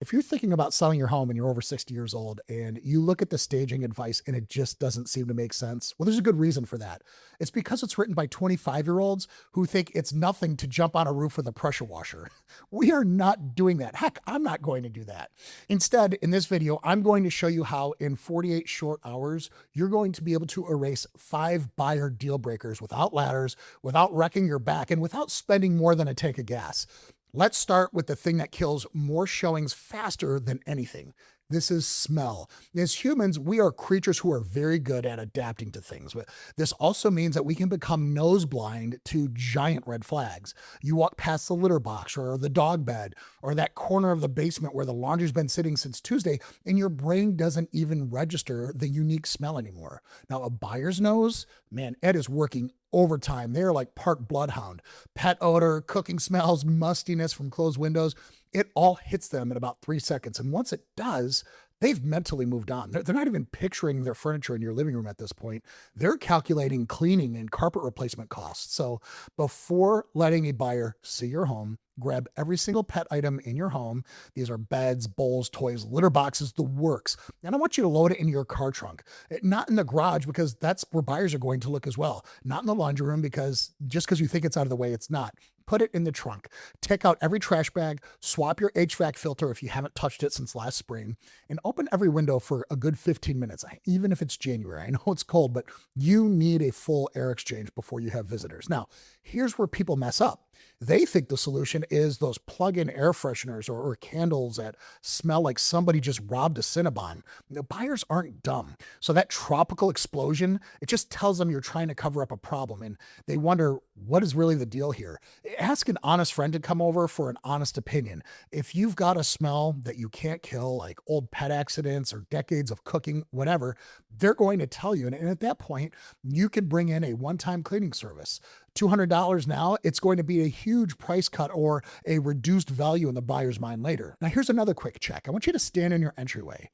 If you're thinking about selling your home and you're over 60 years old and you look at the staging advice and it just doesn't seem to make sense, well, there's a good reason for that. It's because it's written by 25-year-olds who think it's nothing to jump on a roof with a pressure washer. We are not doing that. Heck, I'm not going to do that. Instead, in this video, I'm going to show you how in 48 short hours, you're going to be able to erase 5 buyer deal breakers without ladders, without wrecking your back, and without spending more than a tank of gas. Let's start with the thing that kills more showings faster than anything. This is smell. As humans, we are creatures who are very good at adapting to things. But this also means that we can become nose blind to giant red flags. You walk past the litter box or the dog bed or that corner of the basement where the laundry's been sitting since Tuesday, and your brain doesn't even register the unique smell anymore. Now, a buyer's nose, man, Ed is working overtime. They're like part bloodhound. Pet odor, cooking smells, mustiness from closed windows, it all hits them in about 3 seconds. And once it does, they've mentally moved on. They're not even picturing their furniture in your living room at this point. They're calculating cleaning and carpet replacement costs. So before letting a buyer see your home, grab every single pet item in your home. These are beds, bowls, toys, litter boxes, the works. And I want you to load it into your car trunk. Not in the garage, because that's where buyers are going to look as well. Not in the laundry room, because just because you think it's out of the way, it's not. Put it in the trunk. Take out every trash bag, swap your HVAC filter if you haven't touched it since last spring, and open every window for a good 15 minutes, even if it's January. I know it's cold, but you need a full air exchange before you have visitors. Now, here's where people mess up. They think the solution is those plug-in air fresheners or candles that smell like somebody just robbed a Cinnabon. The buyers aren't dumb. So that tropical explosion, it just tells them you're trying to cover up a problem, and they wonder, what is really the deal here? Ask an honest friend to come over for an honest opinion. If you've got a smell that you can't kill, like old pet accidents or decades of cooking, whatever, they're going to tell you. And at that point, you can bring in a one-time cleaning service. $200 now, it's going to be a huge price cut or a reduced value in the buyer's mind later. Now, here's another quick check. I want you to stand in your entryway.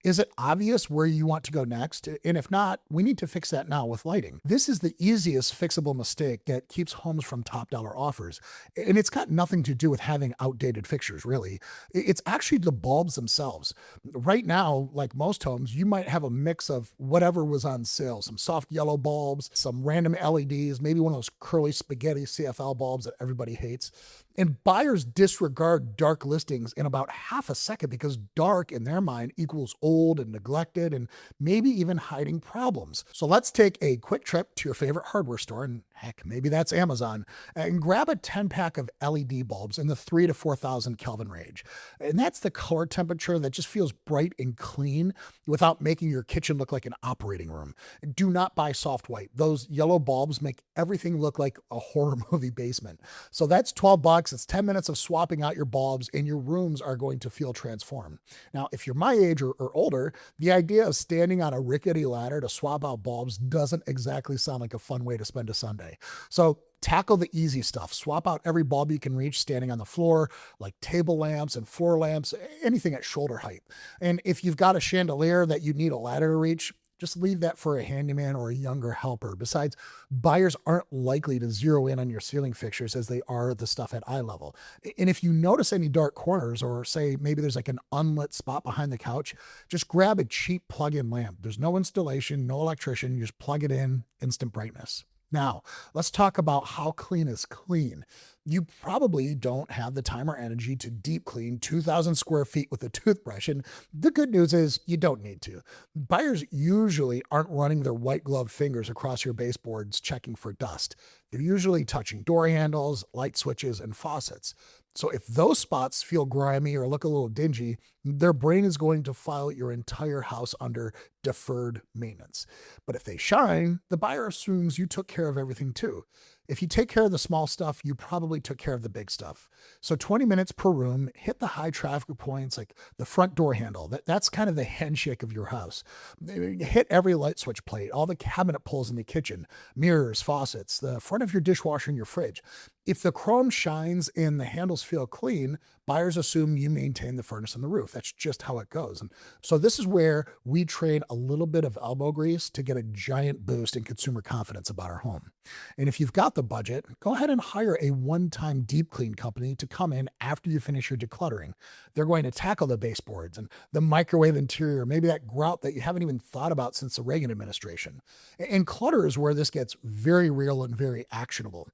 Is it obvious where you want to go next? And if not, we need to fix that now with lighting. This is the easiest fixable mistake that keeps homes from top dollar offers. And it's got nothing to do with having outdated fixtures, really. It's actually the bulbs themselves. Right now, like most homes, you might have a mix of whatever was on sale, some soft yellow bulbs, some random LEDs, maybe one of those curly spaghetti CFL bulbs that everybody hates. And buyers disregard dark listings in about half a second because dark in their mind equals old and neglected and maybe even hiding problems. So let's take a quick trip to your favorite hardware store, and heck, maybe that's Amazon, and grab a 10-pack of LED bulbs in the 3,000 to 4,000 Kelvin range. And that's the color temperature that just feels bright and clean without making your kitchen look like an operating room. Do not buy soft white. Those yellow bulbs make everything look like a horror movie basement. So that's $12. It's 10 minutes of swapping out your bulbs, and your rooms are going to feel transformed. Now, if you're my age or older, the idea of standing on a rickety ladder to swap out bulbs doesn't exactly sound like a fun way to spend a Sunday. So tackle the easy stuff. Swap out every bulb you can reach standing on the floor, like table lamps and floor lamps, anything at shoulder height. And if you've got a chandelier that you need a ladder to reach, just leave that for a handyman or a younger helper. Besides, buyers aren't likely to zero in on your ceiling fixtures as they are the stuff at eye level. And if you notice any dark corners, or say maybe there's like an unlit spot behind the couch, just grab a cheap plug-in lamp. There's no installation, no electrician. You just plug it in, instant brightness. Now, let's talk about how clean is clean. You probably don't have the time or energy to deep clean 2,000 square feet with a toothbrush. And the good news is you don't need to. Buyers usually aren't running their white gloved fingers across your baseboards checking for dust. They're usually touching door handles, light switches, and faucets. So if those spots feel grimy or look a little dingy, their brain is going to file your entire house under deferred maintenance. But if they shine, the buyer assumes you took care of everything too. If you take care of the small stuff, you probably took care of the big stuff. So 20 minutes per room, hit the high traffic points like the front door handle. That's kind of the handshake of your house. Hit every light switch plate, all the cabinet pulls in the kitchen, mirrors, faucets, the front of your dishwasher and your fridge. If the chrome shines and the handles feel clean, buyers assume you maintain the furnace and the roof. That's just how it goes. And so this is where we trade a little bit of elbow grease to get a giant boost in consumer confidence about our home. And if you've got the budget, go ahead and hire a one-time deep clean company to come in after you finish your decluttering. They're going to tackle the baseboards and the microwave interior, maybe that grout that you haven't even thought about since the Reagan administration. And clutter is where this gets very real and very actionable.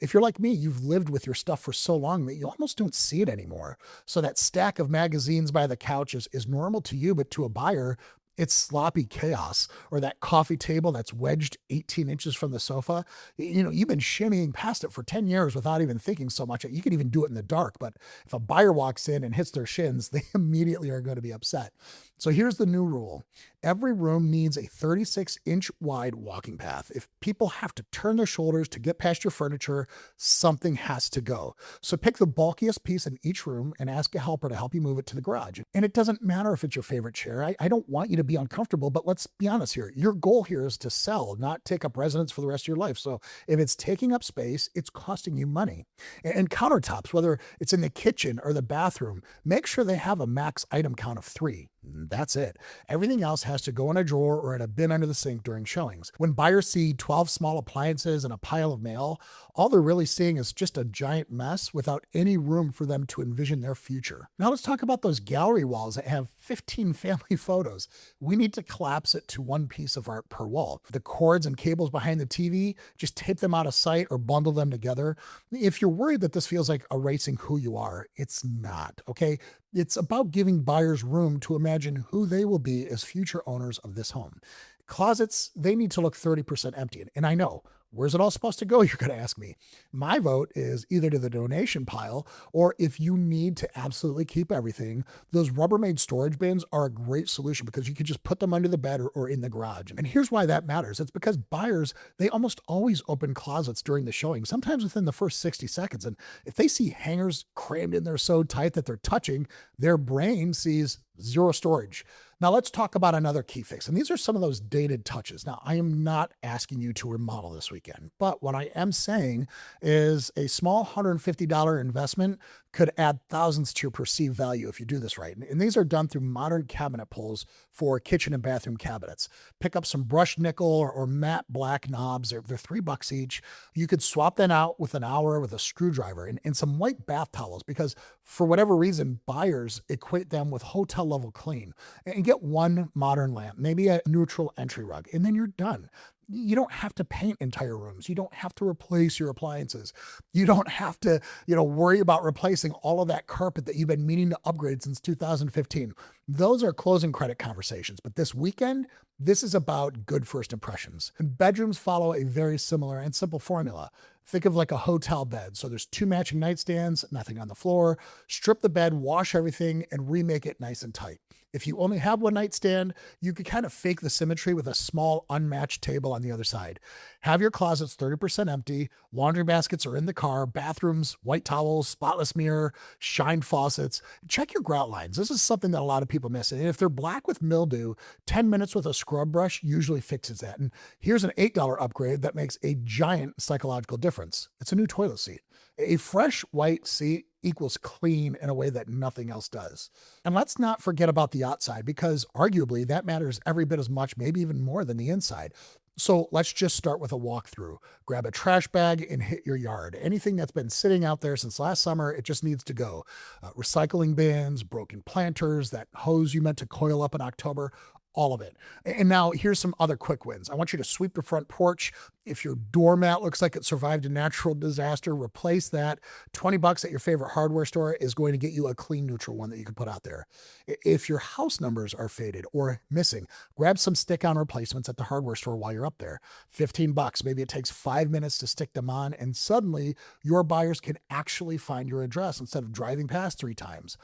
If you're like me, you've lived with your stuff for so long that you almost don't see it anymore. So that stack of magazines by the couch is normal to you, but to a buyer, it's sloppy chaos. Or that coffee table that's wedged 18 inches from the sofa. You've been shimmying past it for 10 years without even thinking so much. You can even do it in the dark. But if a buyer walks in and hits their shins, they immediately are going to be upset. So here's the new rule. Every room needs a 36-inch wide walking path. If people have to turn their shoulders to get past your furniture, something has to go. So pick the bulkiest piece in each room and ask a helper to help you move it to the garage. And it doesn't matter if it's your favorite chair. I don't want you to be uncomfortable, but let's be honest here. Your goal here is to sell, not take up residence for the rest of your life. So if it's taking up space, it's costing you money. And countertops, whether it's in the kitchen or the bathroom, make sure they have a max item count of 3. That's it. Everything else has to go in a drawer or in a bin under the sink during showings. When buyers see 12 small appliances and a pile of mail, all they're really seeing is just a giant mess without any room for them to envision their future. Now let's talk about those gallery walls that have 15 family photos. We need to collapse it to one piece of art per wall. The cords and cables behind the TV, just tape them out of sight or bundle them together. If you're worried that this feels like erasing who you are, it's not, okay? It's about giving buyers room to imagine who they will be as future owners of this home. Closets, they need to look 30% empty. And I know, where's it all supposed to go? You're going to ask me. My vote is either to the donation pile, or if you need to absolutely keep everything, those Rubbermaid storage bins are a great solution because you can just put them under the bed or in the garage. And here's why that matters. It's because buyers, they almost always open closets during the showing, sometimes within the first 60 seconds. And if they see hangers crammed in there so tight that they're touching, their brain sees zero storage. Now let's talk about another key fix. And these are some of those dated touches. Now, I am not asking you to remodel this weekend, but what I am saying is a small $150 investment could add thousands to your perceived value if you do this right. And these are done through modern cabinet pulls for kitchen and bathroom cabinets. Pick up some brushed nickel or matte black knobs. They're $3 each. You could swap them out with an hour with a screwdriver and some white bath towels because for whatever reason, buyers equate them with hotel level clean. And get one modern lamp, maybe a neutral entry rug, and then you're done. You don't have to paint entire rooms. You don't have to replace your appliances. You don't have to, worry about replacing all of that carpet that you've been meaning to upgrade since 2015. Those are closing credit conversations. But this weekend, this is about good first impressions. And bedrooms follow a very similar and simple formula. Think of like a hotel bed. So there's 2 matching nightstands, nothing on the floor. Strip the bed, wash everything, and remake it nice and tight. If you only have one nightstand, you could kind of fake the symmetry with a small unmatched table on the other side. Have your closets 30% empty, laundry baskets are in the car, bathrooms, white towels, spotless mirror, shined faucets. Check your grout lines. This is something that a lot of people miss. And if they're black with mildew, 10 minutes with a scrub brush usually fixes that. And here's an $8 upgrade that makes a giant psychological difference. It's a new toilet seat. A fresh white seat equals clean in a way that nothing else does. And let's not forget about the outside because arguably that matters every bit as much, maybe even more than the inside. So let's just start with a walkthrough. Grab a trash bag and hit your yard. Anything that's been sitting out there since last summer, it just needs to go. Recycling bins, broken planters, that hose you meant to coil up in October, all of it. And now here's some other quick wins. I want you to sweep the front porch. If your doormat looks like it survived a natural disaster, replace that. $20 at your favorite hardware store is going to get you a clean, neutral one that you can put out there. If your house numbers are faded or missing, grab some stick-on replacements at the hardware store while you're up there. $15. Maybe it takes 5 minutes to stick them on, and suddenly your buyers can actually find your address instead of driving past 3 times.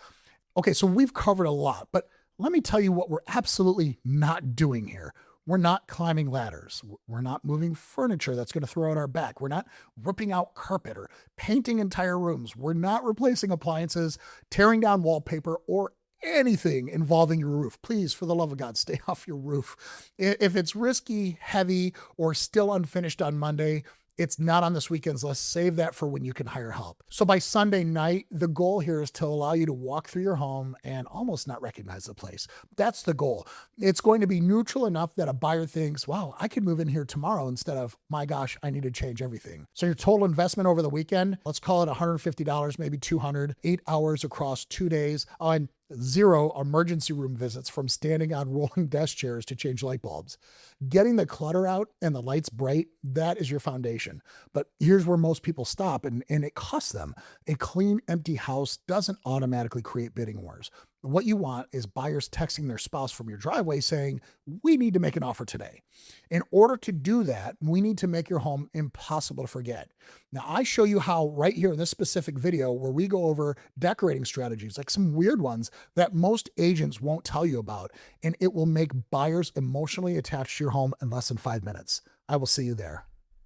Okay, so we've covered a lot, but let me tell you what we're absolutely not doing here. We're not climbing ladders. We're not moving furniture that's going to throw out our back. We're not ripping out carpet or painting entire rooms. We're not replacing appliances, tearing down wallpaper, or anything involving your roof. Please, for the love of God, stay off your roof. If it's risky, heavy, or still unfinished on Monday, It's not on this weekend's list. Save that for when you can hire help. So by Sunday night, the goal here is to allow you to walk through your home and almost not recognize the place. That's the goal. It's going to be neutral enough that a buyer thinks, wow, I could move in here tomorrow instead of, my gosh, I need to change everything. So your total investment over the weekend, let's call it $150, maybe 200, 8 hours across 2 days. Oh, and 0 emergency room visits from standing on rolling desk chairs to change light bulbs. Getting the clutter out and the lights bright, that is your foundation. But here's where most people stop, and it costs them. A clean, empty house doesn't automatically create bidding wars. What you want is buyers texting their spouse from your driveway saying, we need to make an offer today. In order to do that, we need to make your home impossible to forget. Now, I show you how right here in this specific video where we go over decorating strategies, like some weird ones that most agents won't tell you about, and it will make buyers emotionally attached to your home in less than 5 minutes. I will see you there.